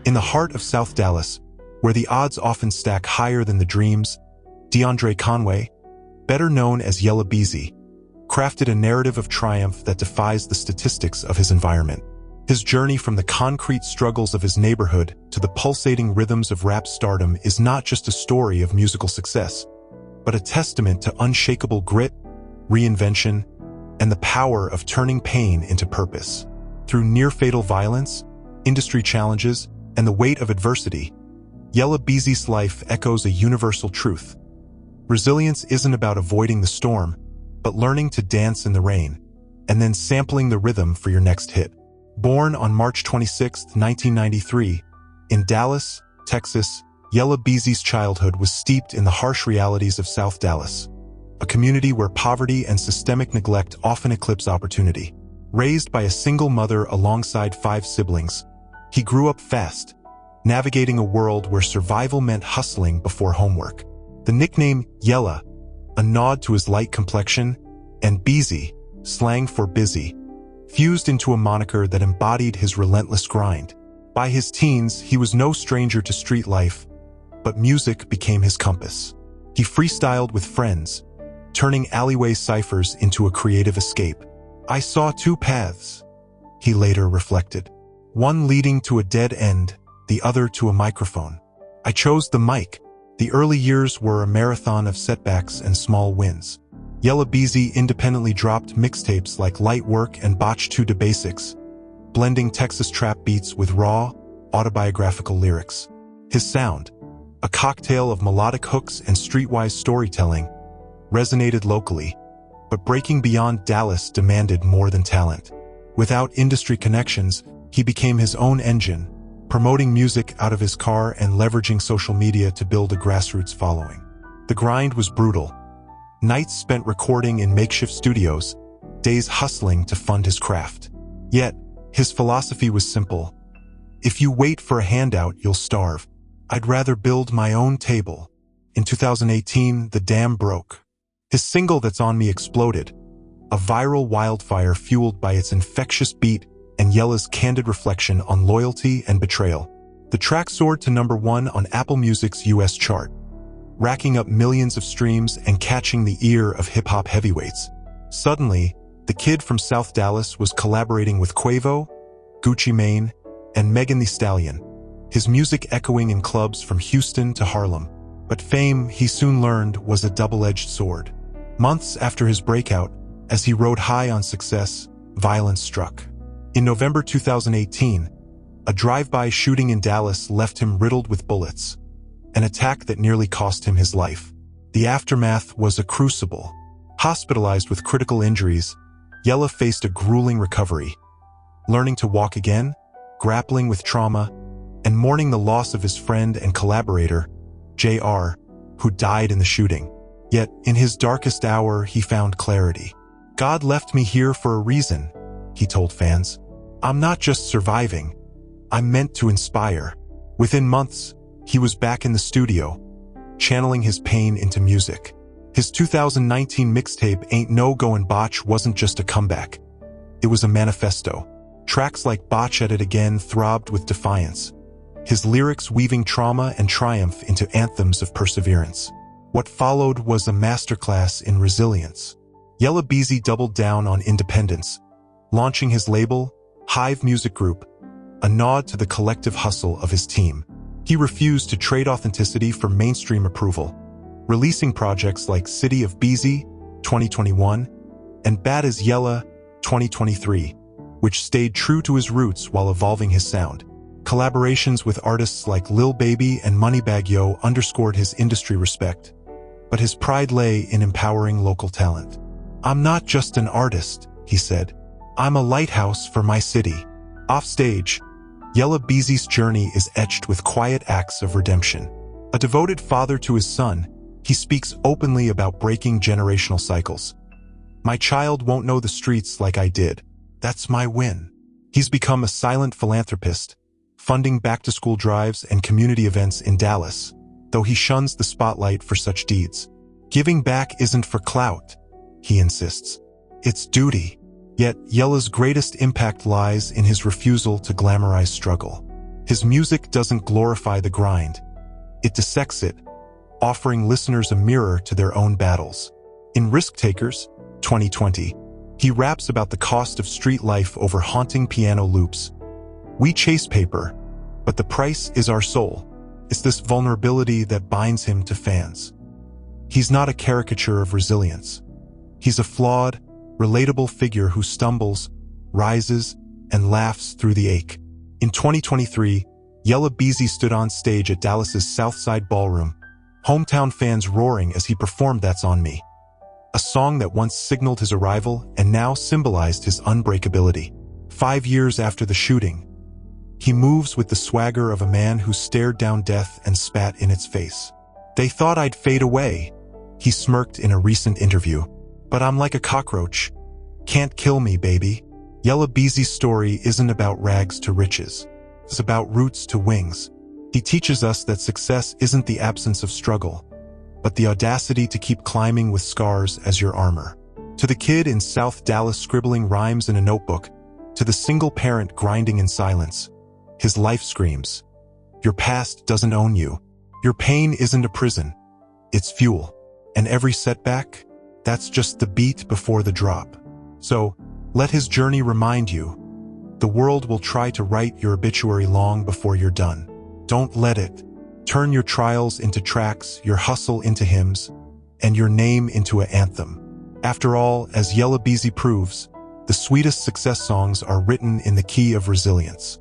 In the heart of South Dallas, where the odds often stack higher than the dreams, DeAndre Conway, better known as Yella Beezy, crafted a narrative of triumph that defies the statistics of his environment. His journey from the concrete struggles of his neighborhood to the pulsating rhythms of rap stardom is not just a story of musical success, but a testament to unshakable grit, reinvention, and the power of turning pain into purpose. Through near-fatal violence, industry challenges, and the weight of adversity, Yella Beezy's life echoes a universal truth. Resilience isn't about avoiding the storm, but learning to dance in the rain, and then sampling the rhythm for your next hit. Born on March 26, 1993, in Dallas, Texas, Yella Beezy's childhood was steeped in the harsh realities of South Dallas, a community where poverty and systemic neglect often eclipse opportunity. Raised by a single mother alongside 5 siblings, he grew up fast, navigating a world where survival meant hustling before homework. The nickname Yella, a nod to his light complexion, and Beezy, slang for busy, fused into a moniker that embodied his relentless grind. By his teens, he was no stranger to street life, but music became his compass. He freestyled with friends, turning alleyway ciphers into a creative escape. "I saw 2 paths," he later reflected. "One leading to a dead end, the other to a microphone. I chose the mic." The early years were a marathon of setbacks and small wins. Yella Beezy independently dropped mixtapes like Light Work and Botch 2 to Basics, blending Texas trap beats with raw, autobiographical lyrics. His sound, a cocktail of melodic hooks and streetwise storytelling, resonated locally, but breaking beyond Dallas demanded more than talent. Without industry connections, he became his own engine, promoting music out of his car and leveraging social media to build a grassroots following. The grind was brutal. Nights spent recording in makeshift studios, days hustling to fund his craft. Yet, his philosophy was simple. "If you wait for a handout, you'll starve. I'd rather build my own table." In 2018, the dam broke. His single That's On Me exploded, a viral wildfire fueled by its infectious beat and Yella's candid reflection on loyalty and betrayal. The track soared to #1 on Apple Music's US chart, racking up millions of streams and catching the ear of hip-hop heavyweights. Suddenly, the kid from South Dallas was collaborating with Quavo, Gucci Mane, and Megan Thee Stallion, his music echoing in clubs from Houston to Harlem. But fame, he soon learned, was a double-edged sword. Months after his breakout, as he rode high on success, violence struck. In November 2018, a drive-by shooting in Dallas left him riddled with bullets, an attack that nearly cost him his life. The aftermath was a crucible. Hospitalized with critical injuries, Yella faced a grueling recovery, learning to walk again, grappling with trauma, and mourning the loss of his friend and collaborator, JR, who died in the shooting. Yet, in his darkest hour, he found clarity. "God left me here for a reason," he told fans. "I'm not just surviving. I'm meant to inspire." Within months, he was back in the studio, channeling his pain into music. His 2019 mixtape Ain't No Goin' Botch wasn't just a comeback. It was a manifesto. Tracks like Botch at It Again throbbed with defiance, his lyrics weaving trauma and triumph into anthems of perseverance. What followed was a masterclass in resilience. Yella Beezy doubled down on independence, launching his label, Hive Music Group, a nod to the collective hustle of his team. He refused to trade authenticity for mainstream approval, releasing projects like City of Beezy, 2021, and Bad as Yella, 2023, which stayed true to his roots while evolving his sound. Collaborations with artists like Lil Baby and Moneybagg Yo underscored his industry respect, but his pride lay in empowering local talent. "I'm not just an artist," he said. "I'm a lighthouse for my city." Offstage, Yella Beezy's journey is etched with quiet acts of redemption. A devoted father to his son, he speaks openly about breaking generational cycles. "My child won't know the streets like I did. That's my win." He's become a silent philanthropist, funding back-to-school drives and community events in Dallas, though he shuns the spotlight for such deeds. "Giving back isn't for clout," he insists. "It's duty." Yet, Yella's greatest impact lies in his refusal to glamorize struggle. His music doesn't glorify the grind. It dissects it, offering listeners a mirror to their own battles. In Risk Takers, 2020, he raps about the cost of street life over haunting piano loops. We chase paper, but the price is our soul. It's this vulnerability that binds him to fans. He's not a caricature of resilience. He's a flawed, relatable figure who stumbles, rises, and laughs through the ache. In 2023, Yella Beezy stood on stage at Dallas's Southside Ballroom, hometown fans roaring as he performed That's On Me, a song that once signaled his arrival and now symbolized his unbreakability. 5 years after the shooting, he moves with the swagger of a man who stared down death and spat in its face. "They thought I'd fade away," he smirked in a recent interview. "But I'm like a cockroach. Can't kill me, baby." Yella Beezy's story isn't about rags to riches. It's about roots to wings. He teaches us that success isn't the absence of struggle, but the audacity to keep climbing with scars as your armor. To the kid in South Dallas scribbling rhymes in a notebook, to the single parent grinding in silence, his life screams, your past doesn't own you. Your pain isn't a prison. It's fuel. And every setback, that's just the beat before the drop. So, let his journey remind you, the world will try to write your obituary long before you're done. Don't let it. Turn your trials into tracks, your hustle into hymns, and your name into an anthem. After all, as Yella Beezy proves, the sweetest success songs are written in the key of resilience.